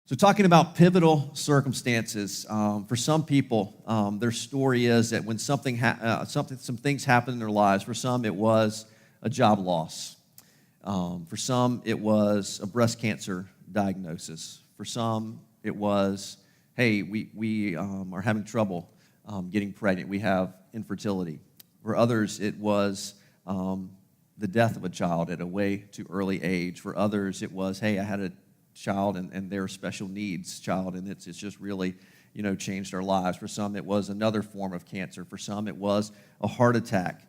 So talking about pivotal circumstances, for some people, their story is that when some things happen in their lives. For some, it was a job loss. For some, it was a breast cancer diagnosis. For some, it was, hey, we are having trouble getting pregnant. We have infertility. For others, it was the death of a child at a way too early age. For others, it was, hey, I had a child and their special needs child, and it's just really, changed our lives. For some, it was another form of cancer. For some, it was a heart attack.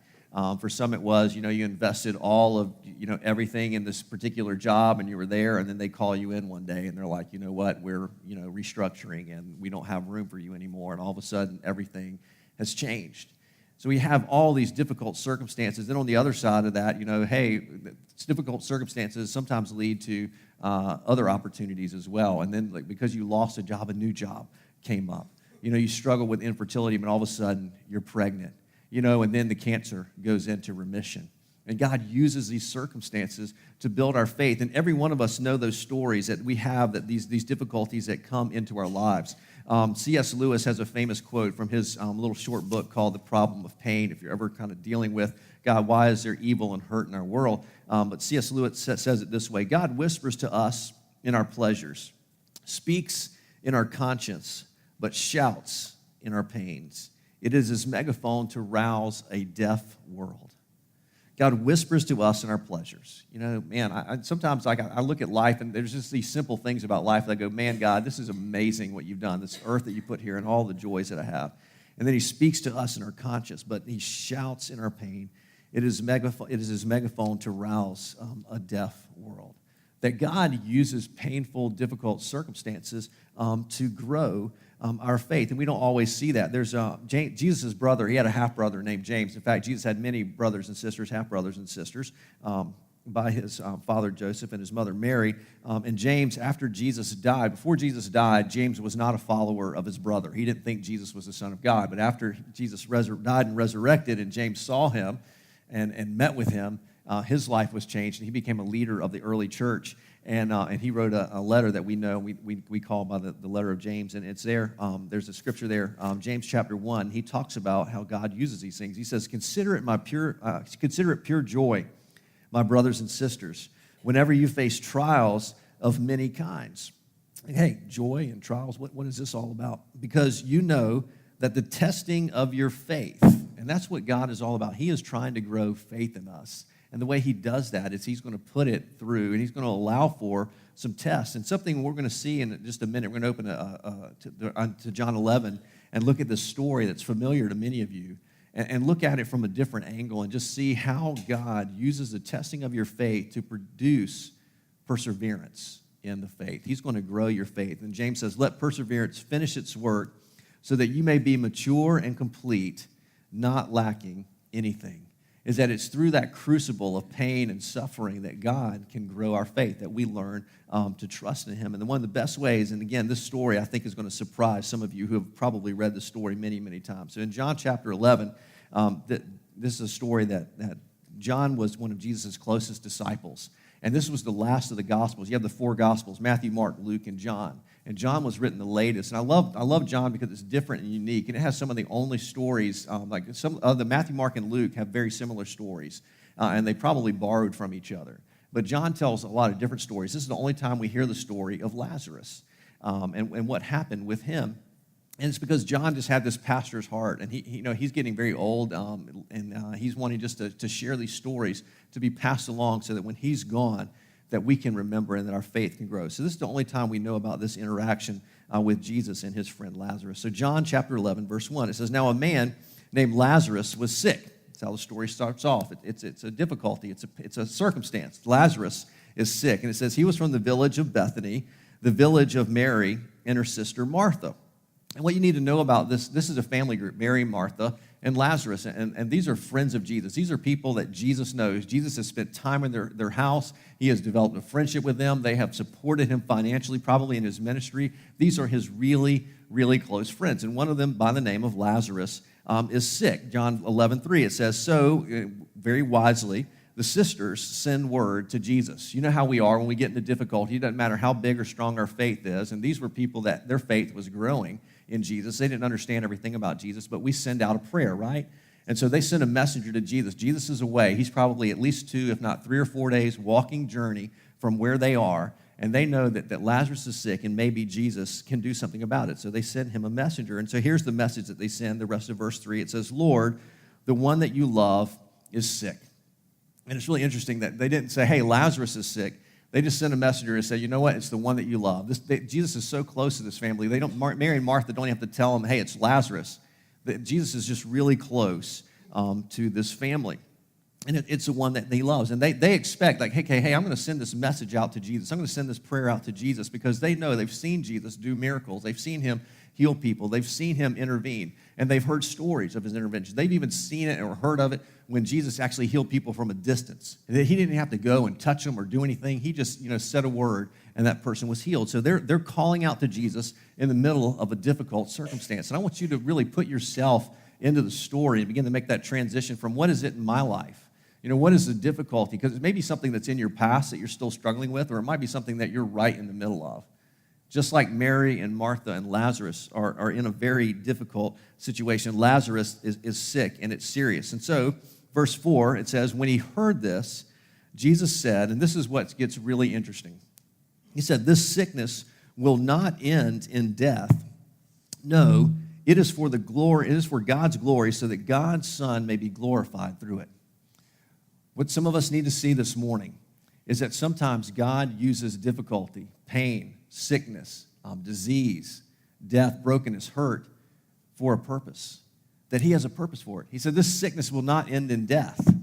For some, it was, you invested all of, everything in this particular job, and you were there, and then they call you in one day, and they're like, you know what, we're, restructuring, and we don't have room for you anymore, and all of a sudden, everything has changed. So we have all these difficult circumstances. Then on the other side of that, hey, difficult circumstances sometimes lead to other opportunities as well. And then because you lost a job, a new job came up. You struggle with infertility, but all of a sudden you're pregnant. And then the cancer goes into remission. And God uses these circumstances to build our faith. And every one of us know those stories that we have, that these difficulties that come into our lives. C.S. Lewis has a famous quote from his little short book called The Problem of Pain. If you're ever kind of dealing with, God, why is there evil and hurt in our world? But C.S. Lewis says it this way: God whispers to us in our pleasures, speaks in our conscience, but shouts in our pains. It is his megaphone to rouse a deaf world. God whispers to us in our pleasures. Sometimes I look at life, and there's just these simple things about life that I go, man, God, this is amazing what you've done, this earth that you put here and all the joys that I have. And then he speaks to us in our conscience, but he shouts in our pain. It is his megaphone to rouse a deaf world. That God uses painful, difficult circumstances to grow our faith. And we don't always see that. There's Jesus' brother. He had a half-brother named James. In fact, Jesus had many brothers and sisters, half-brothers and sisters, by his father Joseph and his mother Mary. And James, after Jesus died, before Jesus died, James was not a follower of his brother. He didn't think Jesus was the Son of God. But after Jesus died and resurrected, and James saw him and met with him, his life was changed, and he became a leader of the early church. And he wrote a letter that we know, we call by the letter of James, and it's there. There's a scripture there, James chapter 1. He talks about how God uses these things. He says, consider it pure joy, my brothers and sisters, whenever you face trials of many kinds. And hey, joy and trials, what is this all about? Because you know that the testing of your faith, and that's what God is all about. He is trying to grow faith in us. And the way he does that is he's going to put it through, and he's going to allow for some tests. And something we're going to see in just a minute, we're going to open to John 11 and look at this story that's familiar to many of you, and look at it from a different angle and just see how God uses the testing of your faith to produce perseverance in the faith. He's going to grow your faith. And James says, let perseverance finish its work so that you may be mature and complete, not lacking anything. Is that it's through that crucible of pain and suffering that God can grow our faith, that we learn to trust in him. And one of the best ways, and again, this story I think is going to surprise some of you who have probably read the story many, many times. So in John chapter 11, this is a story that John was one of Jesus' closest disciples. And this was the last of the Gospels. You have the four Gospels, Matthew, Mark, Luke, and John. And John was written the latest. And I love John because it's different and unique. And it has some of the only stories, like some of the Matthew, Mark, and Luke have very similar stories. And they probably borrowed from each other. But John tells a lot of different stories. This is the only time we hear the story of Lazarus and what happened with him. And it's because John just had this pastor's heart, and he's getting very old, and he's wanting just to share these stories to be passed along so that when he's gone, that we can remember and that our faith can grow. So this is the only time we know about this interaction with Jesus and his friend Lazarus. So John chapter 11, verse 1, it says, now a man named Lazarus was sick. That's how the story starts off. It's a difficulty. It's a circumstance. Lazarus is sick, and it says he was from the village of Bethany, the village of Mary and her sister Martha. And what you need to know about this is a family group, Mary, Martha, and Lazarus. And these are friends of Jesus. These are people that Jesus knows. Jesus has spent time in their house. He has developed a friendship with them. They have supported him financially, probably in his ministry. These are his really, really close friends. And one of them, by the name of Lazarus, is sick. John 11:3, it says, so, very wisely, the sisters send word to Jesus. You know how we are when we get into difficulty. It doesn't matter how big or strong our faith is. And these were people that their faith was growing in Jesus. They didn't understand everything about Jesus, but we send out a prayer, right? And so they send a messenger to Jesus. Jesus is away. He's probably at least 2, if not 3 or 4 days walking journey from where they are. And they know that Lazarus is sick and maybe Jesus can do something about it. So they send him a messenger. And so here's the message that they send, the rest of verse 3. It says, Lord, the one that you love is sick. And it's really interesting that they didn't say, hey, Lazarus is sick. They just sent a messenger and said, you know what? It's the one that you love. Jesus is so close to this family. Mary and Martha don't have to tell him, hey, it's Lazarus. Jesus is just really close to this family. And it's the one that he loves. And they expect, like, hey, I'm going to send this message out to Jesus. I'm going to send this prayer out to Jesus because they know they've seen Jesus do miracles. They've seen him heal people. They've seen him intervene. And they've heard stories of his intervention. They've even seen it or heard of it when Jesus actually healed people from a distance. And he didn't have to go and touch them or do anything. He just, said a word and that person was healed. So they're calling out to Jesus in the middle of a difficult circumstance. And I want you to really put yourself into the story and begin to make that transition from what is it in my life? What is the difficulty? Because it may be something that's in your past that you're still struggling with, or it might be something that you're right in the middle of. Just like Mary and Martha and Lazarus are in a very difficult situation. Lazarus is sick, and it's serious. And so, verse 4, it says, when he heard this, Jesus said, and this is what gets really interesting. He said, this sickness will not end in death. No, it is for God's glory, so that God's Son may be glorified through it. What some of us need to see this morning is that sometimes God uses difficulty, pain, sickness, disease, death, brokenness, hurt for a purpose, that he has a purpose for it. He said this sickness will not end in death,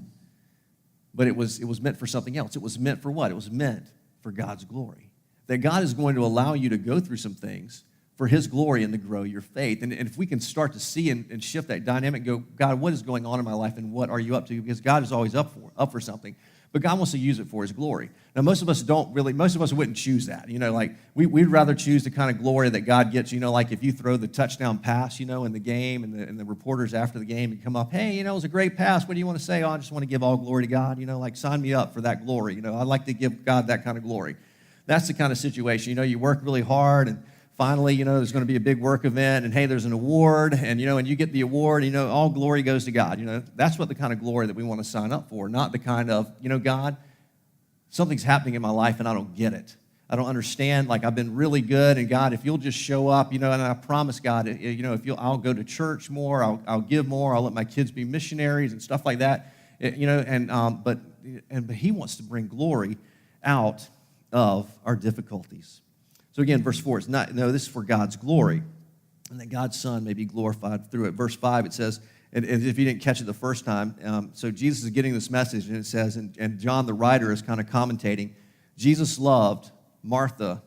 but it was meant for something else. It was meant for what? It was meant for God's glory, that God is going to allow you to go through some things for his glory and to grow your faith. And if we can start to see and shift that dynamic, go, God, what is going on in my life and what are you up to? Because God is always up for something. But God wants to use it for his glory. Now, most of us wouldn't choose that. We'd rather choose the kind of glory that God gets, like if you throw the touchdown pass, in the game and the reporters after the game and come up, hey, it was a great pass. What do you want to say? Oh, I just want to give all glory to God. Sign me up for that glory. I'd like to give God that kind of glory. That's the kind of situation. You work really hard and finally, there's going to be a big work event, and hey, there's an award, and and you get the award, all glory goes to God. That's what the kind of glory that we want to sign up for, not the kind of, God, something's happening in my life and I don't get it. I don't understand, like I've been really good, and God, if you'll just show up, and I promise God, I'll go to church more, I'll give more, I'll let my kids be missionaries and stuff like that, but he wants to bring glory out of our difficulties. So again, verse 4, this is for God's glory, and that God's Son may be glorified through it. Verse 5, it says, and if you didn't catch it the first time, so Jesus is getting this message, and it says, and John the writer is kind of commentating, Jesus loved Martha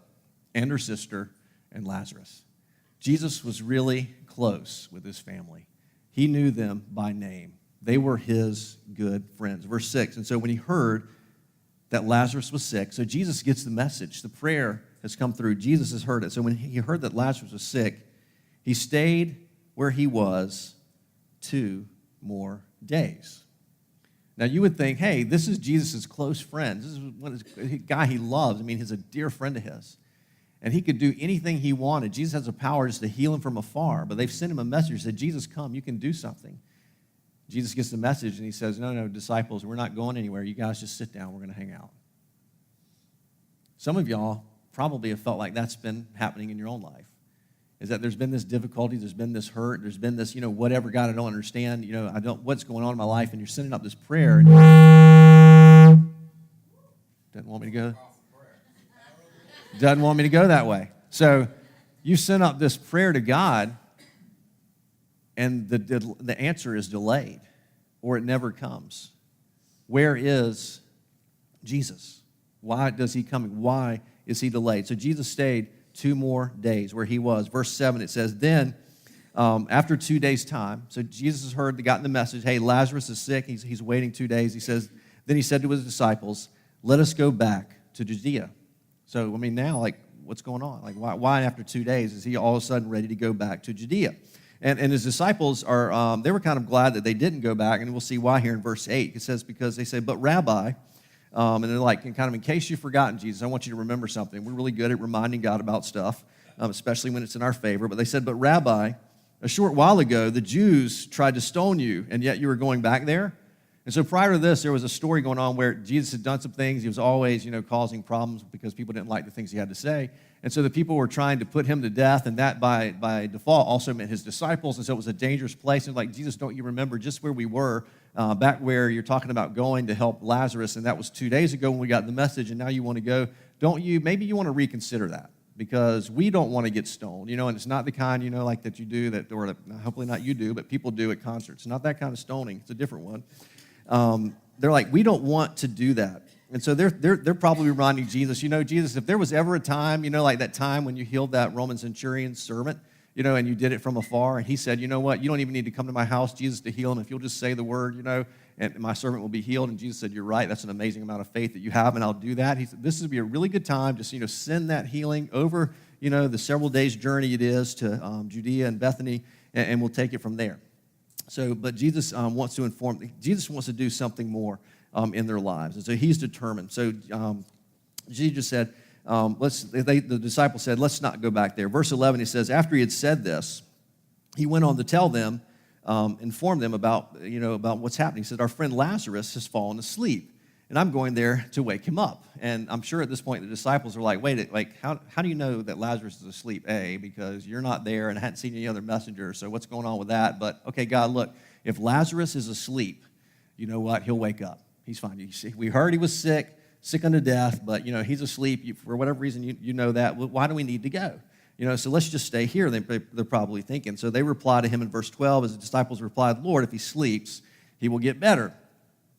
and her sister and Lazarus. Jesus was really close with his family. He knew them by name. They were his good friends. Verse 6, and so when he heard that Lazarus was sick, so Jesus gets the message, the prayer has come through. Jesus has heard it. So when he heard that Lazarus was sick, he stayed where he was 2 more days. Now you would think, hey, this is Jesus' close friend. This is a guy he loves. He's a dear friend of his. And he could do anything he wanted. Jesus has the power just to heal him from afar. But they've sent him a message, said, Jesus, come, you can do something. Jesus gets the message and he says, no, disciples, we're not going anywhere. You guys just sit down. We're going to hang out. Some of y'all probably have felt like that's been happening in your own life, is that there's been this difficulty, there's been this hurt, there's been this, whatever, God, I don't understand, what's going on in my life, and you're sending up this prayer, and doesn't want me to go that way. So you send up this prayer to God, and the answer is delayed, or it never comes. Where is Jesus? Why does he come? Why is he delayed? So Jesus stayed 2 more days where he was. Verse 7, it says, then after 2 days' time, so Jesus has gotten the message, hey, Lazarus is sick, he's waiting 2 days. He says, then he said to his disciples, let us go back to Judea. So, now, what's going on? Why after 2 days is he all of a sudden ready to go back to Judea? And his disciples they were kind of glad that they didn't go back, and we'll see why here in verse 8. It says, because they say, but Rabbi, and they're like, kind of in case you've forgotten, Jesus, I want you to remember something. We're really good at reminding God about stuff, especially when it's in our favor. But they said, but Rabbi, a short while ago, the Jews tried to stone you, and yet you were going back there. And so prior to this, there was a story going on where Jesus had done some things. He was always, causing problems because people didn't like the things he had to say. And so the people were trying to put him to death, and that by default also meant his disciples. And so it was a dangerous place. And like, Jesus, don't you remember just where we were, back where you're talking about going to help Lazarus, and that was 2 days ago when we got the message, and now you want to go. Maybe you want to reconsider that, because we don't want to get stoned, and it's not the kind, like that you do, or hopefully not you do, but people do at concerts. It's not that kind of stoning. It's a different one. They're like, we don't want to do that. And so they're probably reminding Jesus, Jesus, if there was ever a time, like that time when you healed that Roman centurion's servant, and you did it from afar, and he said, you know what, you don't even need to come to my house, Jesus, to heal him. If you'll just say the word, and my servant will be healed. And Jesus said, you're right, that's an amazing amount of faith that you have, and I'll do that. He said, this would be a really good time, just, send that healing over, the several days journey it is to Judea and Bethany, and we'll take it from there. So, but Jesus wants to do something more in their lives. And so he's determined. So Jesus said, the disciples said, let's not go back there. Verse 11, he says, after he had said this, he went on to tell them, inform them about what's happening. He said, our friend Lazarus has fallen asleep, and I'm going there to wake him up. And I'm sure at this point the disciples are like, wait, how do you know that Lazarus is asleep? Because you're not there and I hadn't seen any other messenger, so what's going on with that? But, okay, God, look, if Lazarus is asleep, you know what? He'll wake up. He's fine. You see, we heard he was sick unto death, but, he's asleep. For whatever reason, you know that. Well, why do we need to go? So let's just stay here, they're probably thinking. So they reply to him in verse 12, as the disciples replied, Lord, if he sleeps, he will get better.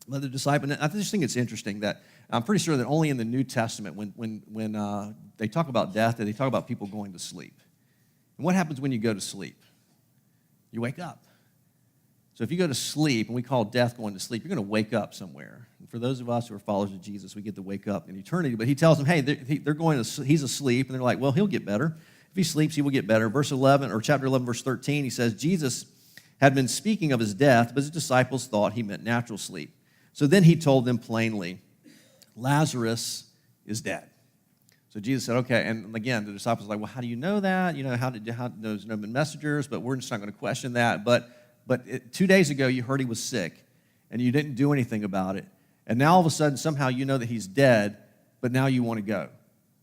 But the disciple, I just think it's interesting that I'm pretty sure that only in the New Testament, when they talk about death, they talk about people going to sleep. And what happens when you go to sleep? You wake up. So if you go to sleep, and we call death going to sleep, you're going to wake up somewhere. And for those of us who are followers of Jesus, we get to wake up in eternity. But he tells them, hey, he's asleep, and they're like, well, he'll get better. If he sleeps, he will get better. Chapter 11, verse 13, he says, Jesus had been speaking of his death, but his disciples thought he meant natural sleep. So then he told them plainly, Lazarus is dead. So Jesus said, okay, and again, the disciples were like, well, how do you know that? There's no messengers, but we're just not going to question that. But 2 days ago, you heard he was sick, and you didn't do anything about it. And now all of a sudden, somehow you know that he's dead, but now you want to go.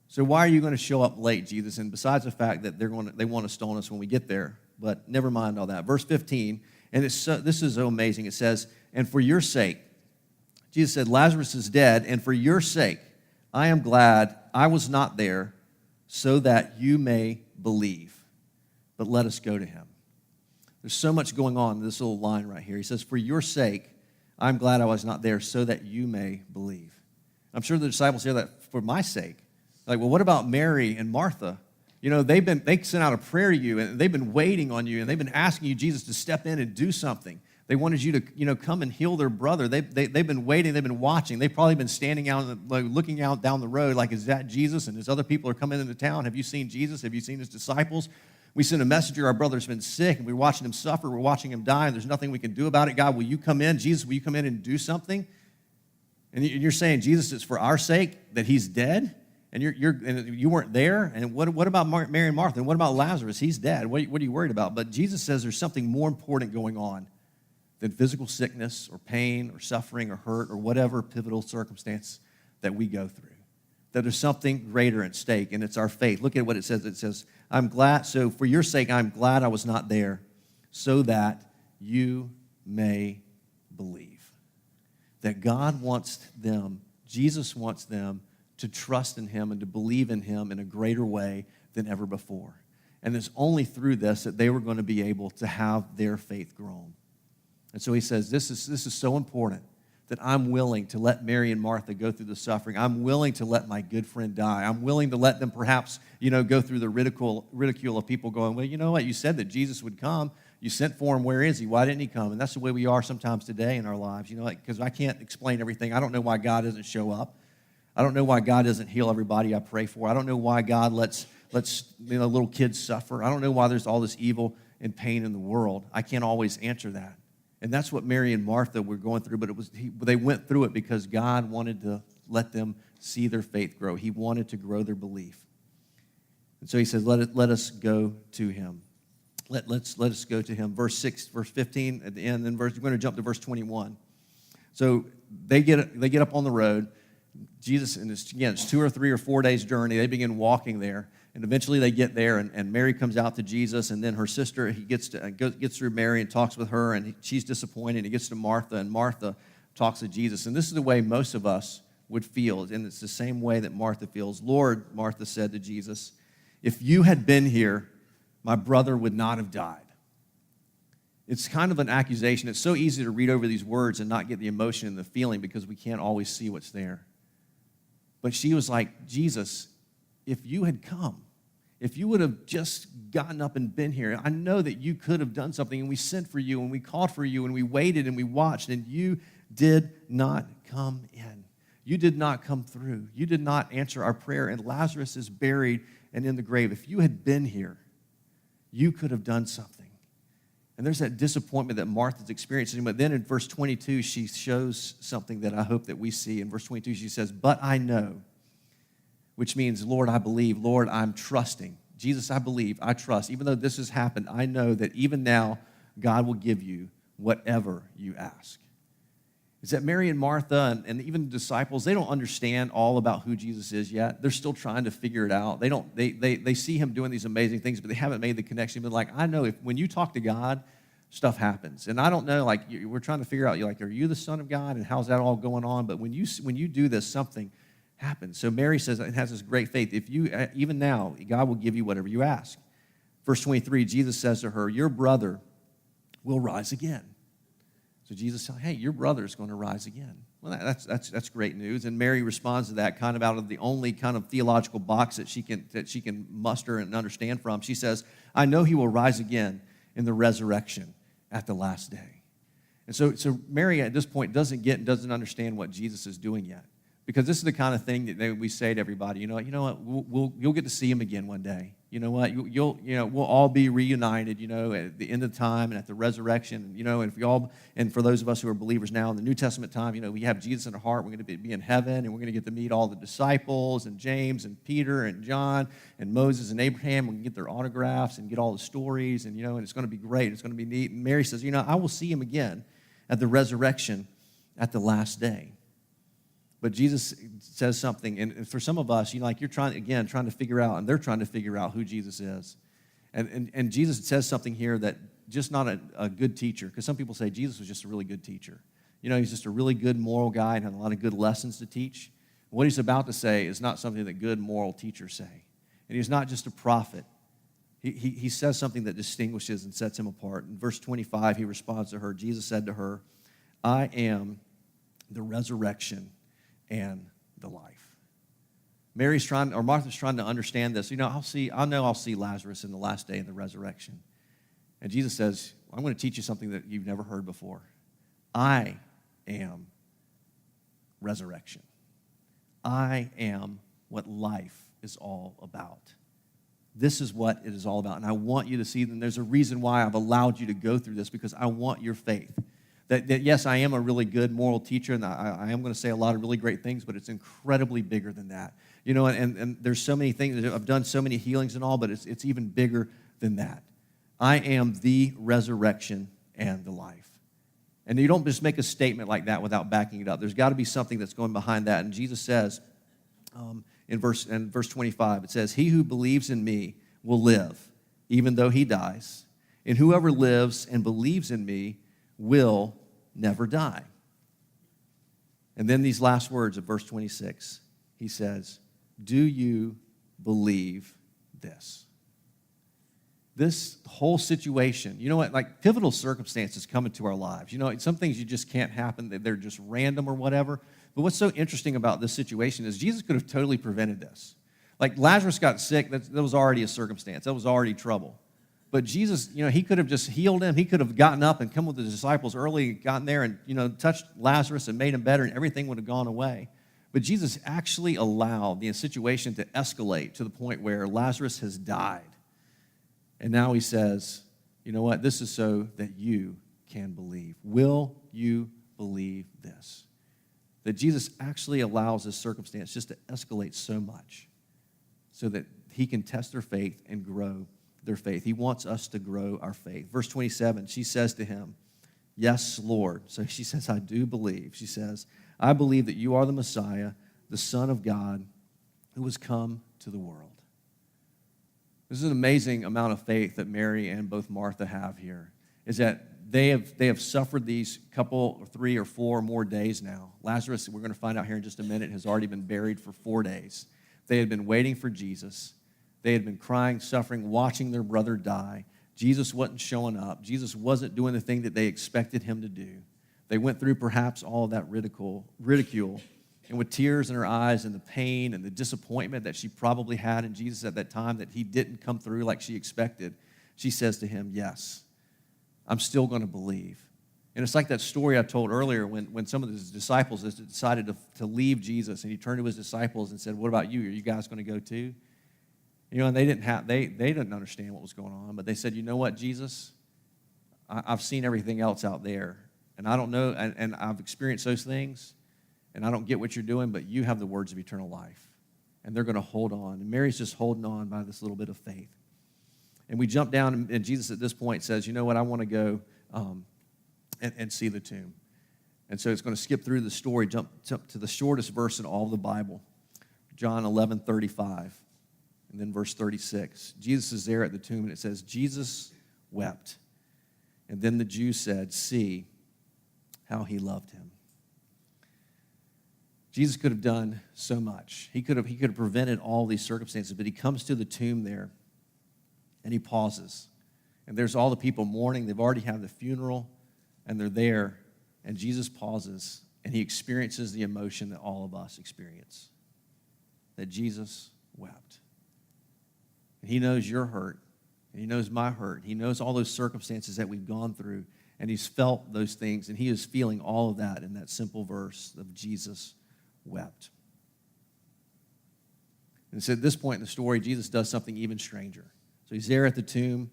So why are you going to show up late, Jesus? And besides the fact that they want to stone us when we get there, but never mind all that. Verse 15, and this is so amazing. It says, and for your sake, Jesus said, Lazarus is dead, and for your sake, I am glad I was not there so that you may believe. But let us go to him. There's so much going on in this little line right here. He says, for your sake, I'm glad I was not there so that you may believe. I'm sure the disciples hear that, for my sake. Like, well, what about Mary and Martha? They sent out a prayer to you, and they've been waiting on you, and they've been asking you, Jesus, to step in and do something. They wanted you to, come and heal their brother. They've been waiting. They've been watching. They've probably been standing out, looking out down the road, like, is that Jesus? And as other people are coming into town, have you seen Jesus? Have you seen his disciples? We sent a messenger. Our brother's been sick, and we're watching him suffer. We're watching him die, and there's nothing we can do about it. God, will you come in? Jesus, will you come in and do something? And you're saying, Jesus, it's for our sake that he's dead? And you weren't there? And what about Mary and Martha? And what about Lazarus? He's dead. What are you worried about? But Jesus says there's something more important going on than physical sickness or pain or suffering or hurt or whatever pivotal circumstance that we go through. That there's something greater at stake, and it's our faith. Look at what it says. It says, I'm glad, so for your sake, I'm glad I was not there so that you may believe. That God wants them, Jesus wants them to trust in him and to believe in him in a greater way than ever before. And it's only through this that they were going to be able to have their faith grown. And so he says, this is so important that I'm willing to let Mary and Martha go through the suffering. I'm willing to let my good friend die. I'm willing to let them perhaps, go through the ridicule of people going, well, you know what? You said that Jesus would come. You sent for him. Where is he? Why didn't he come? And that's the way we are sometimes today in our lives, because I can't explain everything. I don't know why God doesn't show up. I don't know why God doesn't heal everybody I pray for. I don't know why God lets little kids suffer. I don't know why there's all this evil and pain in the world. I can't always answer that. And that's what Mary and Martha were going through, but they went through it because God wanted to let them see their faith grow. He wanted to grow their belief. And so he says, let us go to him. Let us go to him. Verse 15 at the end, then we're going to jump to verse 21. So they get up on the road. Jesus, and it's 2 or 3 or 4 days journey. They begin walking there. And eventually they get there, and Mary comes out to Jesus, and then her sister, he gets through Mary and talks with her, and she's disappointed. He gets to Martha, and Martha talks to Jesus. And this is the way most of us would feel, and it's the same way that Martha feels. Lord, Martha said to Jesus, if you had been here, my brother would not have died. It's kind of an accusation. It's so easy to read over these words and not get the emotion and the feeling because we can't always see what's there. But she was like, Jesus, if you had come, if you would have just gotten up and been here, I know that you could have done something, and we sent for you, and we called for you, and we waited, and we watched, and you did not come in. You did not come through. You did not answer our prayer, and Lazarus is buried and in the grave. If you had been here, you could have done something. And there's that disappointment that Martha's experiencing. But then in verse 22, she shows something that I hope that we see. In verse 22, she says, but I know, which means, Lord, I believe. Lord, I'm trusting. Jesus, I believe. I trust. Even though this has happened, I know that even now, God will give you whatever you ask. Is that Mary and Martha and even the disciples, they don't understand all about who Jesus is yet. They're still trying to figure it out. They see him doing these amazing things, but they haven't made the connection. But like, I know when you talk to God, stuff happens. And I don't know, like, we're trying to figure out, are you the Son of God? And how's that all going on? But when you do this, something happens. So Mary says, it has this great faith. If you, even now, God will give you whatever you ask. Verse 23, Jesus says to her, your brother will rise again. So Jesus said, hey, your brother's going to rise again. Well, that's great news. And Mary responds to that kind of out of the only kind of theological box that she can muster and understand from. She says, I know he will rise again in the resurrection at the last day. And so Mary at this point doesn't understand what Jesus is doing yet. Because this is the kind of thing that we say to everybody, you know what, you'll get to see him again one day. You know what, we'll all be reunited, at the end of time and at the resurrection. And for those of us who are believers now in the New Testament time, we have Jesus in our heart. We're going to be in heaven, and we're going to get to meet all the disciples and James and Peter and John and Moses and Abraham. We can get their autographs and get all the stories, and it's going to be great. It's going to be neat. And Mary says, I will see him again at the resurrection at the last day. But Jesus says something, and for some of us, you're trying to figure out, and they're trying to figure out who Jesus is. And Jesus says something here that just not a good teacher, because some people say Jesus was just a really good teacher. He's just a really good moral guy and had a lot of good lessons to teach. What he's about to say is not something that good moral teachers say. And he's not just a prophet. He says something that distinguishes and sets him apart. In verse 25, he responds to her. Jesus said to her, I am the resurrection and the life. Martha's trying to understand this. I know I'll see Lazarus in the last day of the resurrection. And Jesus says, I'm going to teach you something that you've never heard before. I am resurrection. I am what life is all about. This is what it is all about. And I want you to see, and there's a reason why I've allowed you to go through this, because I want your faith. That yes, I am a really good moral teacher, and I am going to say a lot of really great things, but it's incredibly bigger than that. And there's so many things. I've done so many healings and all, but it's even bigger than that. I am the resurrection and the life. And you don't just make a statement like that without backing it up. There's got to be something that's going behind that. And Jesus says in verse 25, it says, he who believes in me will live, even though he dies. And whoever lives and believes in me will never die. And then these last words of verse 26, he says, do you believe this? This whole situation, like pivotal circumstances come into our lives. Some things you just can't happen. They're just random or whatever. But what's so interesting about this situation is Jesus could have totally prevented this. Like Lazarus got sick, that was already a circumstance. That was already trouble. But Jesus, he could have just healed him. He could have gotten up and come with the disciples early, gotten there and, touched Lazarus and made him better, and everything would have gone away. But Jesus actually allowed the situation to escalate to the point where Lazarus has died. And now he says, You know what? This is so that you can believe. Will you believe this? That Jesus actually allows this circumstance just to escalate so much so that he can test their faith and grow their faith. He wants us to grow our faith. Verse 27, she says to him, yes, Lord. So she says, I do believe. She says, I believe that you are the Messiah, the Son of God, who has come to the world. This is an amazing amount of faith that Mary and both Martha have here, is that they have suffered these couple, 3 or 4 more days now. Lazarus, we're going to find out here in just a minute, has already been buried for 4 days. They had been waiting for Jesus. They had been crying, suffering, watching their brother die. Jesus wasn't showing up. Jesus wasn't doing the thing that they expected him to do. They went through perhaps all of that ridicule, and with tears in her eyes and the pain and the disappointment that she probably had in Jesus at that time, that he didn't come through like she expected, she says to him, yes, I'm still going to believe. And it's like that story I told earlier when some of his disciples decided to leave Jesus, and he turned to his disciples and said, what about you? Are you guys going to go too? You know, and they didn't understand what was going on, but they said, you know what, Jesus? I've seen everything else out there, and I don't know, and I've experienced those things, and I don't get what you're doing, but you have the words of eternal life. And they're going to hold on. And Mary's just holding on by this little bit of faith. And we jump down, and Jesus at this point says, you know what, I want to go and see the tomb. And so it's going to skip through the story, jump to the shortest verse in all of the Bible, John 11:35, and then verse 36. Jesus is there at the tomb, and it says, Jesus wept. And then the Jews said, see how he loved him. Jesus could have done so much. He could have prevented all these circumstances, but he comes to the tomb there, and he pauses. And there's all the people mourning. They've already had the funeral, and they're there. And Jesus pauses, and he experiences the emotion that all of us experience, that Jesus wept. And he knows your hurt, and he knows my hurt. He knows all those circumstances that we've gone through, and he's felt those things, and he is feeling all of that in that simple verse of Jesus wept. And so at this point in the story, Jesus does something even stranger. So he's there at the tomb.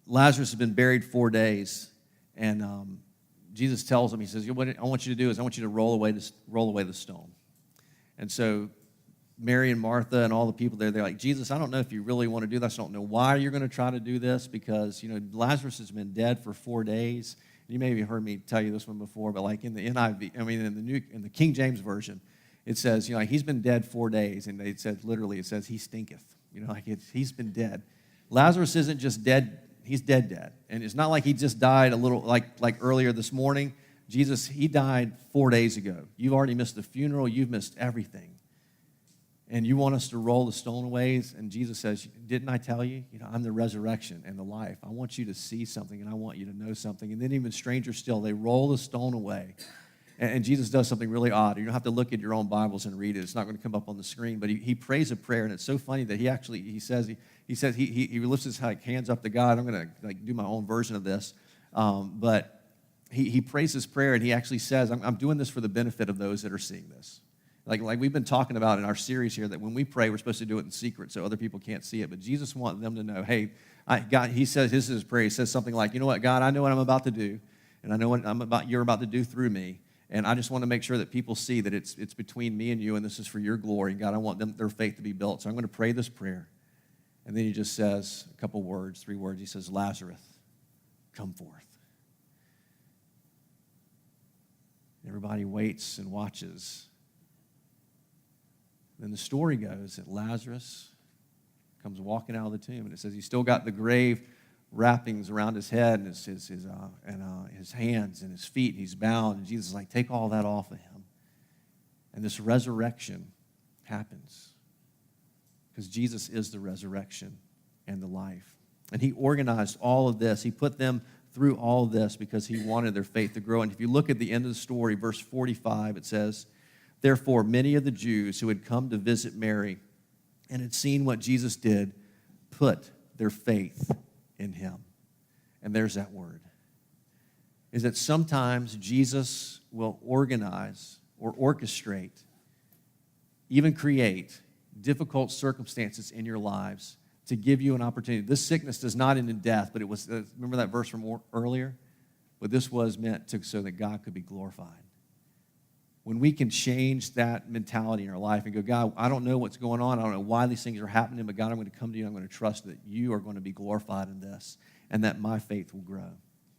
Lazarus has been buried 4 days, and Jesus tells him, he says, what I want you to do is I want you to roll away the stone. And so Mary and Martha and all the people there, they're like, Jesus, I don't know if you really want to do this. I don't know why you're going to try to do this, because, you know, Lazarus has been dead for 4 days. You may have heard me tell you this one before, but like in the NIV, in the King James Version, it says, you know, like he's been dead 4 days, and it says literally, it says he stinketh. You know, like he's been dead. Lazarus isn't just dead; he's dead, and it's not like he just died a little like earlier this morning. Jesus, he died 4 days ago. You've already missed the funeral. You've missed everything. And you want us to roll the stone away? And Jesus says, didn't I tell you? You know, I'm the resurrection and the life. I want you to see something, and I want you to know something. And then even stranger still, they roll the stone away. And Jesus does something really odd. You don't have to look at your own Bibles and read it. It's not going to come up on the screen. But he prays a prayer, and it's so funny that he lifts his hands up to God. I'm going to do my own version of this. But he prays this prayer, and he actually says, I'm doing this for the benefit of those that are seeing this. Like we've been talking about in our series here, that when we pray, we're supposed to do it in secret so other people can't see it. But Jesus wants them to know, hey, God, he says, this is his prayer. He says something like, you know what, God, I know what I'm about to do, and I know what you're about to do through me. And I just want to make sure that people see that it's between me and you, and this is for your glory. And God, I want their faith to be built. So I'm going to pray this prayer. And then he just says a couple words, 3 words. He says, Lazarus, come forth. Everybody waits and watches. Then the story goes that Lazarus comes walking out of the tomb, and it says he's still got the grave wrappings around his head and his hands and his feet. He's bound, and Jesus is like, take all that off of him. And this resurrection happens because Jesus is the resurrection and the life. And he organized all of this. He put them through all of this because he wanted their faith to grow. And if you look at the end of the story, verse 45, it says, therefore, many of the Jews who had come to visit Mary and had seen what Jesus did put their faith in him. And there's that word. Is that sometimes Jesus will organize or orchestrate, even create difficult circumstances in your lives to give you an opportunity. This sickness does not end in death, but it was, remember that verse from earlier? But this was meant so that God could be glorified. When we can change that mentality in our life and go, God, I don't know what's going on. I don't know why these things are happening, but God, I'm going to come to you. I'm going to trust that you are going to be glorified in this and that my faith will grow.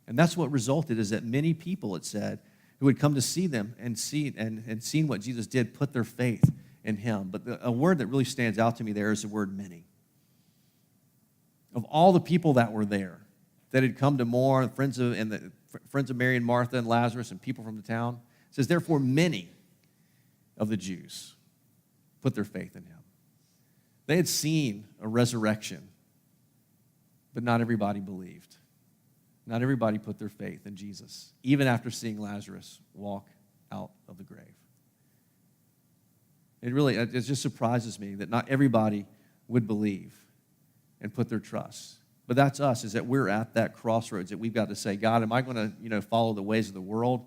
And that's what resulted, is that many people, it said, who had come to see them and seen what Jesus did, put their faith in him. But a word that really stands out to me there is the word many. Of all the people that were there, that had come to mourn, friends of Mary and Martha and Lazarus and people from the town, it says, therefore many of the Jews put their faith in him. They had seen a resurrection, but not everybody believed. Not everybody put their faith in Jesus, even after seeing Lazarus walk out of the grave. It just surprises me that not everybody would believe and put their trust. But that's us, is that we're at that crossroads that we've got to say, God, am I going to follow the ways of the world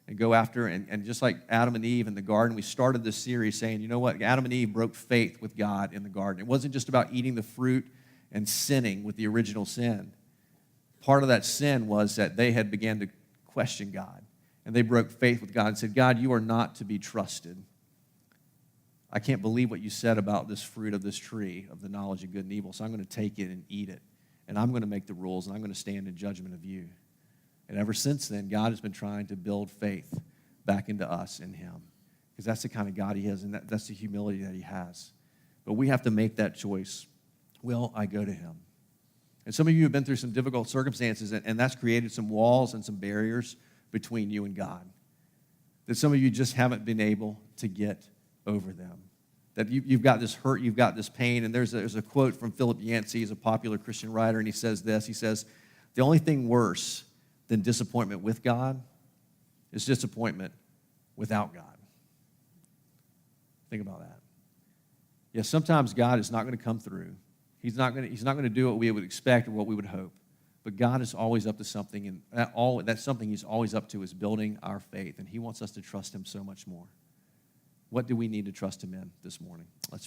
and go after, and just like Adam and Eve in the garden, we started this series saying, you know what, Adam and Eve broke faith with God in the garden. It wasn't just about eating the fruit and sinning with the original sin. Part of that sin was that they had began to question God, and they broke faith with God and said, God, you are not to be trusted. I can't believe what you said about this fruit of this tree of the knowledge of good and evil, so I'm going to take it and eat it, and I'm going to make the rules, and I'm going to stand in judgment of you. And ever since then, God has been trying to build faith back into us in him, because that's the kind of God he is, and that's the humility that he has. But we have to make that choice. Will I go to him? And some of you have been through some difficult circumstances, and that's created some walls and some barriers between you and God, that some of you just haven't been able to get over them. That you've got this hurt, you've got this pain. And there's a quote from Philip Yancey, he's a popular Christian writer, and he says this. He says, the only thing worse than disappointment with God is disappointment without God. Think about that. Yes, sometimes God is not going to come through. He's not going to do what we would expect or what we would hope. But God is always up to something, and that's something he's always up to, is building our faith. And he wants us to trust him so much more. What do we need to trust him in this morning? Let's pray.